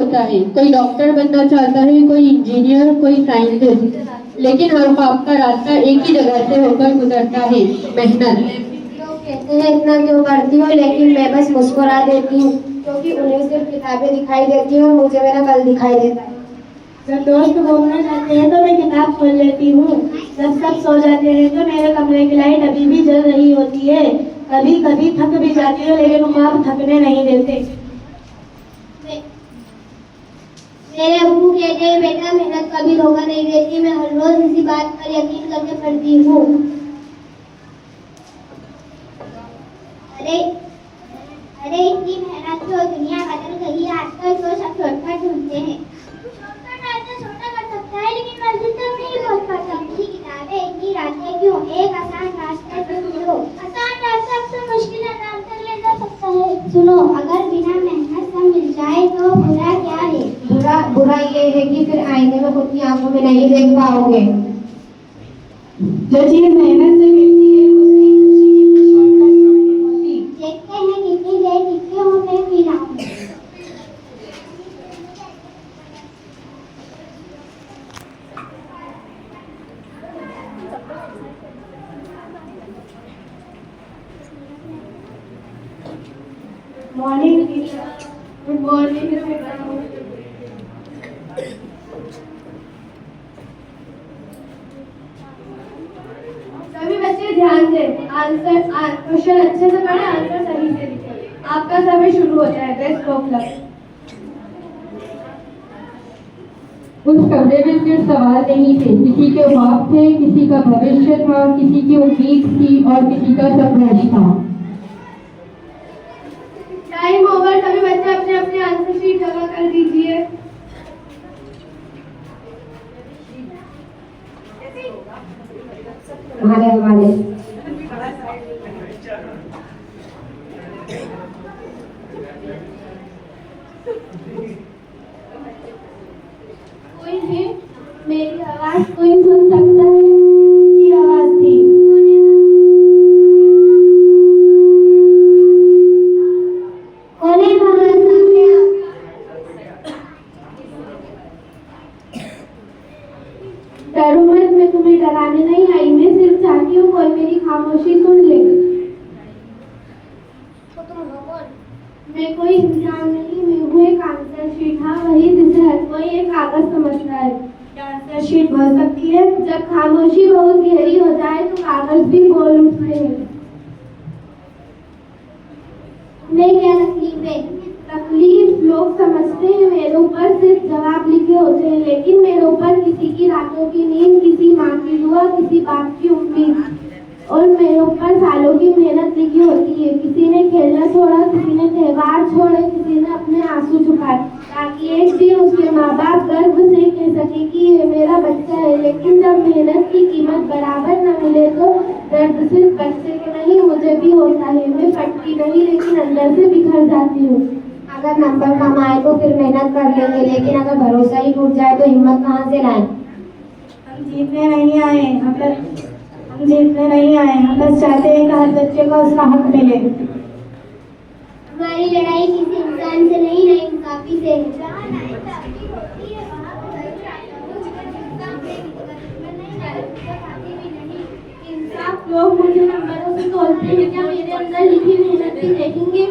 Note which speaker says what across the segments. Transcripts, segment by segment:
Speaker 1: होता है, कोई डॉक्टर बनना चाहता है, कोई इंजीनियर, कोई साइंटिस्ट, लेकिन हर ख्वाब का रास्ता एक ही जगह से होकर गुजरता है, मेहनत।
Speaker 2: लोग कहते हैं इतना क्यों करती हो, लेकिन मैं बस मुस्कुरा देती हूँ क्योंकि उन्हें सिर्फ किताबें दिखाई देती हैं और मुझे मेरा कल दिखाई देता है।
Speaker 3: जब दोस्त घूमना चाहते हैं तो मैं किताब खोल लेती हूँ। जब सब सो जाते हैं तो मेरे कमरे की लाइट अभी भी जल रही होती है। कभी कभी थक भी जाती हूँ लेकिन ख्वाब थकने नहीं देते।
Speaker 2: मेरे अब्बू कहते हैं बेटा मेहनत कभी धोखा नहीं देती। मैं हर रोज इसी बात पर यकीन करके पढ़ती हूँ। अरे इतनी मेहनत से दुनिया बदल गई है। आजकल तो सब शॉर्टकट ढूंढते हैं। शॉर्टकट रास्ता छोटा कर सकता है लेकिन मंजिल तक नहीं पहुंच पाता। इतनी किताबें इतनी रास्ते क्यों, एक आसान रास्ता ढूंढो। आसान रास्ता अक्सर मुश्किल नाम तक ले जा सकता है। सुनो, अगर बिना मेहनत सब मिल जाए तो बुरा क्या है? बुरा ये है कि फिर आईने में खुद की आंखों में नहीं देख पाओगे।
Speaker 3: जो चीज मेहनत से मिलती है उसकी खुशी शॉर्टकट नहीं होती।
Speaker 2: देखते हैं कितनी देर टिकते हो। मैं पी रहा हूँ।
Speaker 3: Morning teacher, good morning. सभी बच्चे ध्यान दें। क्वेश्चन अच्छे से पढ़ें, आंसर सही से लिखें। आपका समय शुरू होता है। Best of luck.
Speaker 1: उस कमरे में सिर्फ सवाल नहीं थे, किसी के ख्वाब थे, किसी का भविष्य था, किसी की उम्मीद थी और किसी का संघर्ष था।
Speaker 3: Time over. सभी बच्चे अपने अपने आंसर शीट जमा कर दीजिए।
Speaker 2: हमारे
Speaker 3: कोई है? मेरी आवाज कोई सुन सकता है? की आवाज थी।
Speaker 2: कौन है वहाँ सामने?
Speaker 3: डरो मत, मैं तुम्हें डराने नहीं आई। मैं सिर्फ चाहती हूँ कोई मेरी खामोशी सुन ले।
Speaker 2: तो तुम हो कौन?
Speaker 3: मैं कोई इंसान नहीं, मैं हूँ एक आंसर शीट। हाँ, वही जिसे हर कोई एक कागज समझता है। आंसर शीट बोल सकती है। जब खामोशी बहुत गहरी हो जाए तो कागज भी बोल उठते हैं।
Speaker 2: मैं क्या तकलीफ है?
Speaker 3: तकलीफ लोग समझते हैं मेरे ऊपर सिर्फ जवाब लिखे होते हैं, लेकिन मेरे ऊपर किसी की रातों की नींद, किसी माँ की दुआ, किसी बाप की उम्मीद और मेरे ऊपर सालों की मेहनत लिखी होती है। किसी ने खेलना छोड़ा, किसी ने त्योहार छोड़े, किसी ने अपने आंसू छुपाए ताकि एक दिन उसके माँ बाप गर्व से कह सके कि ये मेरा बच्चा है। लेकिन जब मेहनत की कीमत बराबर न मिले तो दर्द सिर्फ बच्चे को नहीं, मुझे भी होता है। मैं फटती नहीं लेकिन अंदर से बिखर जाती हूँ।
Speaker 2: अगर नंबर कम आए तो फिर मेहनत कर लेंगे, लेकिन अगर भरोसा ही टूट जाए तो हिम्मत कहाँ से लाएं?
Speaker 3: हम जीतने नहीं आए, हम जीतने नहीं आए। हम बस चाहते हैं कि हर बच्चे को उसका हक मिले।
Speaker 2: हमारी लड़ाई किसी इंसान से नहीं, नाइंसाफी से है। जहाँ नाइंसाफी होती है वहाँ
Speaker 3: इंसाफ लोग मुझे नंबरों से तोलते हैं, क्या मेरे अंदर लिखी मेहनत भी देखेंगे?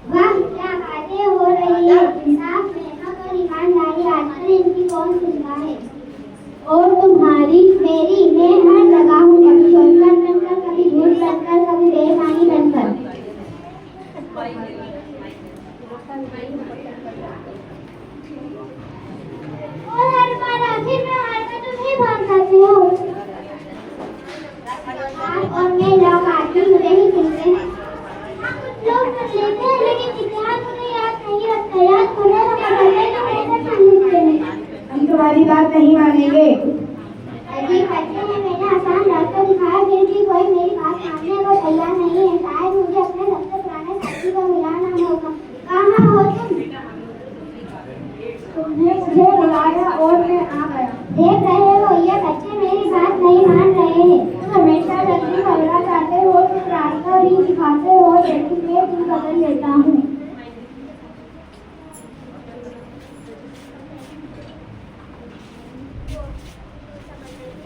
Speaker 2: वाह, क्या बातें हो रही है। इंसाफ, मेहनत और ईमानदारी आजकल इनकी कौन सुनता है? और तुम्हारी मेरी, मैं हर जगह हूँ, कभी शॉर्टकट बनकर, कभी झूठ बनकर, कभी बेईमानी बनकर। और हर बार आखिर में हारकर तुम ही भाग जाते हो। और मैं लोग आती मुझे ही सुनते हैं। लोग सुन लेते हैं लेकिन इतिहास उन्हें याद नहीं रखता। याद होने का मतलब है कि मेहनत कर लेते हैं।
Speaker 3: हम तुम्हारी बात नहीं मानेंगे।
Speaker 2: अजीब बच्चे हैं, मैंने आसान रास्ता दिखाया फिर भी कोई मेरी बात मानने को तैयार नहीं है। शायद मुझे अपने सबसे पुराने साथी को
Speaker 3: बदल लेता हूँ।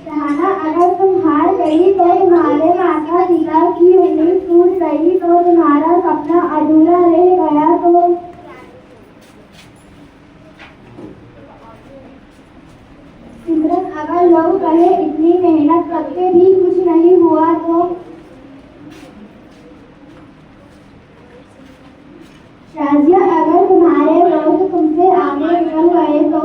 Speaker 3: शहाना, अगर तुम हार गई तो तुम्हारे माता पिता की उम्मीद टूट गई तो तुम्हारा सपना अधूरा रह गया तो सिमरन, अगर लोग कहे इतनी मेहनत करके भी कुछ नहीं हुआ तो शाजिया, अगर तुम्हारे लोग तुमसे आगे निकल गए तो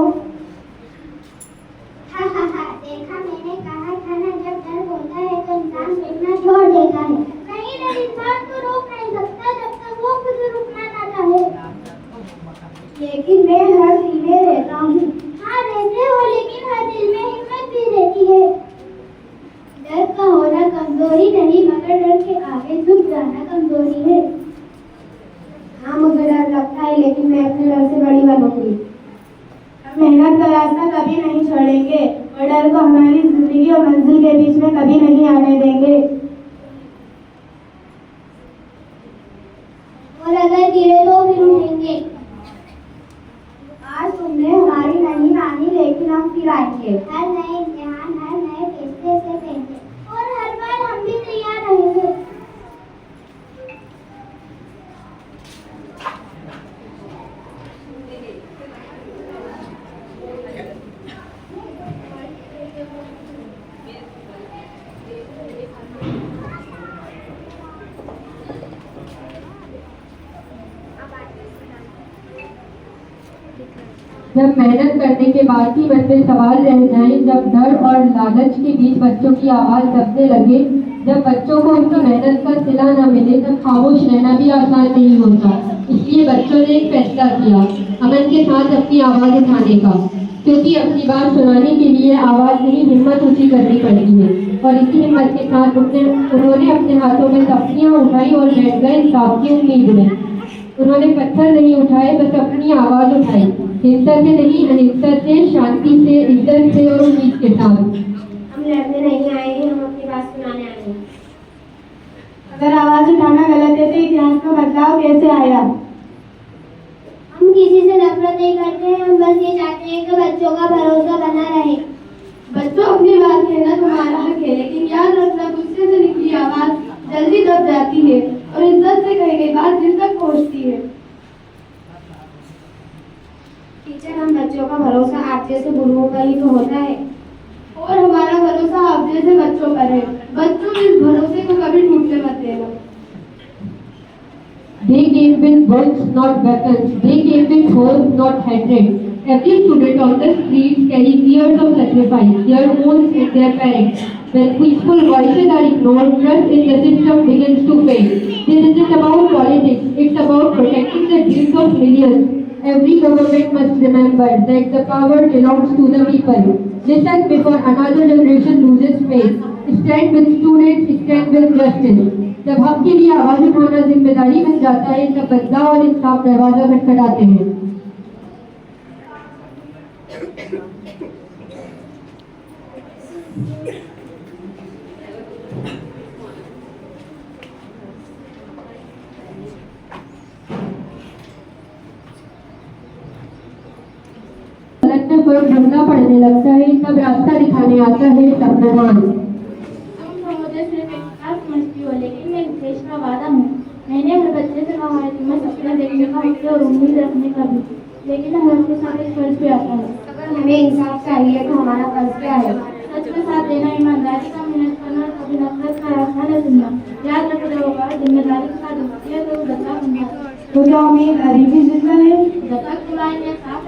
Speaker 2: देखा, मैंने कहा था ना, जब डर होता है तो इंसान गिरना छोड़ देता है। नहीं, डर इंसान को रोक नहीं सकता जब तक वो खुद रुकना ना चाहे।
Speaker 3: लेकिन मैं हर दिल में रहता हूँ।
Speaker 2: हाँ, रहते हो, लेकिन हर दिल में हिम्मत भी रहती है।
Speaker 3: डर का होना कमजोरी नहीं, मगर डर के आगे झुक जाना कमजोरी है। हाँ, मुझे डर लगता है, लेकिन मैं अपने डर से बड़ी बनूंगी। मेहनत का रास्ता कभी नहीं छोड़ेंगे और डर को हमारी जिंदगी और मंजिल के बीच में कभी नहीं आने देंगे।
Speaker 2: और अगर गिरे तो फिर उठेंगे।
Speaker 3: आज तुमने हमारी नहीं मानी, लेकिन हम फिर आएंगे।
Speaker 2: हर नए इम्तिहान, हर नए फैसले से पहले, और हर बार हम भी तैयार रहेंगे।
Speaker 1: जब मेहनत करने के बाद भी मन में सवाल रह जाए, जब डर और लालच के बीच बच्चों की आवाज़ दबने लगे, जब बच्चों को उनकी मेहनत का सिला न मिले, तब खामोश रहना भी आसान नहीं होता। इसलिए बच्चों ने एक फैसला किया, अमन के साथ अपनी आवाज़ उठाने का, क्योंकि अपनी बात सुनाने के लिए आवाज़ नहीं, हिम्मत ऊँची करनी पड़ती है। और इसी हिम्मत के साथ उन्होंने अपने हाथों में तख्तियाँ उठाई और बैठ गए इंसाफ की उम्मीद में। उन्होंने पत्थर नहीं उठाए, बस अपनी आवाज़ उठाई, हिंसा से नहीं, अहिंसा से, शांति से, इज्जत से और उम्मीद के साथ।
Speaker 3: हम लड़ने नहीं आए हैं, हम अपनी बात सुनाने आए हैं। अगर आवाज उठाना गलत है तो इतिहास का बदलाव कैसे आया?
Speaker 2: हम किसी से नफरत नहीं करते हैं, हम बस ये चाहते हैं कि बच्चों का भरोसा बना रहे।
Speaker 3: बच्चों, अपनी बात कहना तुम्हारा हक है, लेकिन याद रखना, गुस्से से निकली आवाज जल्दी दब जाती है और इज्जत से कही गई बात दिल तक पहुंचती है। टीचर, हम बच्चों का भरोसा आप जैसे गुरुओं पर ही तो होता है, और हमारा भरोसा आप जैसे बच्चों पर है। बच्चों, इस भरोसे को कभी टूटने मत देना।
Speaker 1: They came with books, not weapons. They came with hope, not hatred. Every student on the streets carries years of sacrifice, their own and their parents. When peaceful voices are ignored, trust in the system begins to fade. This isn't about politics, it's about protecting the dreams of millions. Every government must remember that the power belongs to the people. Listen before another generation loses faith. Stand with students, stand with justice. जब हक के लिए आवाज उठाना जिम्मेदारी बन जाता है, तब बदलाव और इंसाफ दरवाजा खटखटाते हैं। पर ढूंढना पड़ने लगता है, तब रास्ता दिखाने आता है तब भगवान।
Speaker 3: मुझे सिर्फ एक बात समझती हो, लेकिन मैं देश का वादा हूँ। मैंने हर बच्चे से कहा है कि मैं सपना देखने का हक और उम्मीद रखने का भी, लेकिन हर के साथ एक फर्ज भी आता है। अगर हमें इंसाफ चाहिए तो हमारा फर्ज क्या है? सच के साथ देना, ईमानदारी का मेहनत करना, कभी नफरत का रास्ता न चुनना। याद रखते होगा, जिम्मेदारी के साथ होती है तो बच्चा बनता है। तो क्या हमें गरीबी जिंदा है? जब तक बुलाएंगे साफ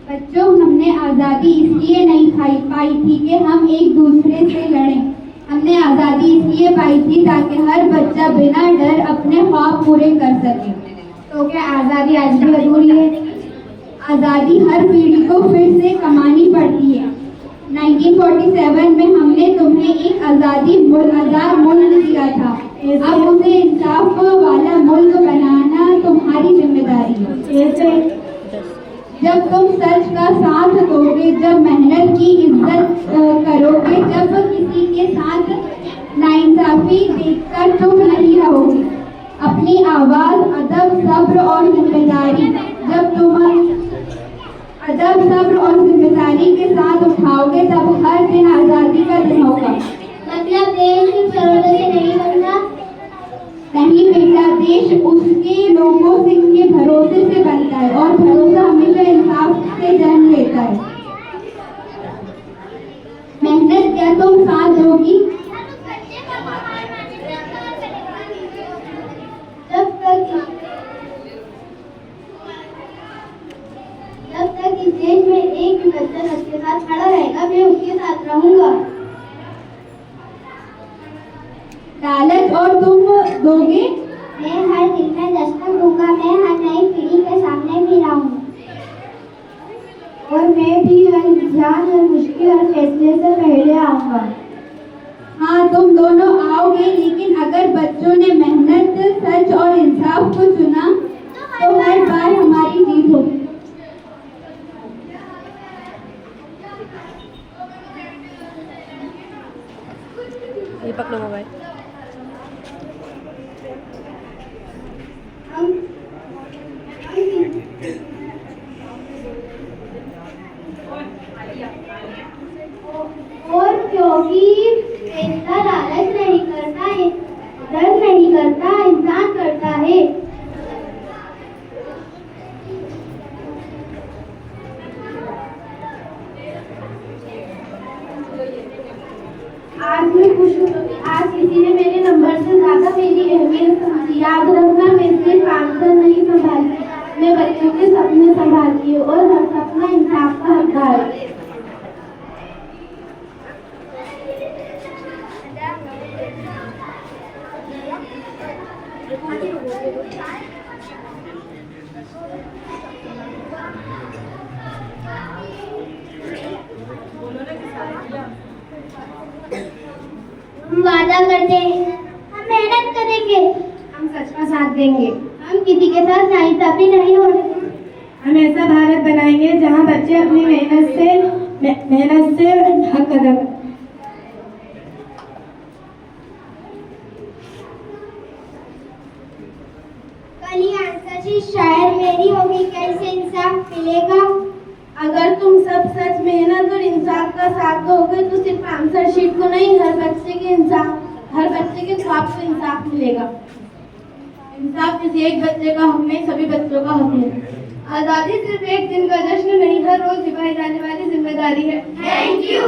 Speaker 2: बच्चों, हमने आज़ादी इसलिए नहीं पाई थी कि हम एक दूसरे से लड़ें। हमने आज़ादी इसलिए पाई थी ताकि हर बच्चा बिना डर अपने ख्वाब पूरे कर सके। तो क्या आज़ादी आज भी अधूरी है? आज़ादी हर पीढ़ी को फिर से कमानी पड़ती है। 1947 में हमने तुम्हें एक आज़ाद मुल्क दिया था। अब उसे इंसाफ वाला मुल्क बनाना तुम्हारी जिम्मेदारी है।
Speaker 3: जब तुम सच का साथ दोगे, जब मेहनत की इज्जत करोगे, जब किसी के साथ नाइंसाफी देखकर चुप नहीं रहोगे, अपनी आवाज अदब सब्र और जिम्मेदारी के साथ उठाओगे, तब हर दिन आजादी का दिन होगा।
Speaker 2: मतलब देश सिर्फ शरतों से नहीं बनता।
Speaker 3: नहीं बेटा, देश उसके लोगों से के भरोसे से बनता है, और भरोसा हमेशा इंसाफ से जन्म लेता है। मेहनत क्या तुम साथ दोगी?
Speaker 2: जब तक इस देश में एक भी बच्चा सच के साथ खड़ा रहेगा, मैं उसके साथ रहूंगा।
Speaker 3: लालच और तुम दोगे?
Speaker 2: मैं हर दिल में दस्तक दूंगा, मैं हर नई पीढ़ी के सामने भी रहूंगा। और मैं भी हर इंसान, हर मुश्किल, हर फैसले से पहले आऊंगा।
Speaker 3: हाँ, तुम दोनों आओगे, लेकिन अगर बच्चों ने मेहनत, सच और इंसाफ को चुना तो हर बार हमारी जीत होगी।
Speaker 4: ये पकड़ो मोबाइल।
Speaker 2: और क्योंकि पैसा लालच नहीं करता, डर नहीं करता, इंसान करता है।
Speaker 3: आज मैं खुश हूँ क्योंकि आज किसी ने मेरे नंबर से ज्यादा मेरी अहमियत समझी। याद रखना, मैं सिर्फ आंसर नहीं संभालती, मैं बच्चों के सपने संभालती हूँ, और हर सपना इंसाफ का हकदार है।
Speaker 2: हम वादा करते हैं, हम मेहनत करेंगे,
Speaker 3: हम सच का साथ देंगे,
Speaker 2: हम किसी के साथ नाइंसाफी नहीं होने देंगे।
Speaker 3: हम ऐसा भारत बनाएंगे जहाँ बच्चे अपनी मेहनत से हक अदा करें।
Speaker 2: कल ये आंसर शीट शायद मेरी होगी, कैसे इंसाफ मिलेगा?
Speaker 3: अगर तुम सब सच, मेहनत और इंसाफ का साथ दोगे तो सिर्फ आंसर शीट को नहीं, हर बच्चे के ख्वाब को इंसाफ मिलेगा। इंसाफ किसी एक बच्चे का हक नहीं, सभी बच्चों का हक है। आजादी सिर्फ एक दिन का जश्न नहीं, हर रोज निभाई जाने वाली जिम्मेदारी है।
Speaker 2: Thank you.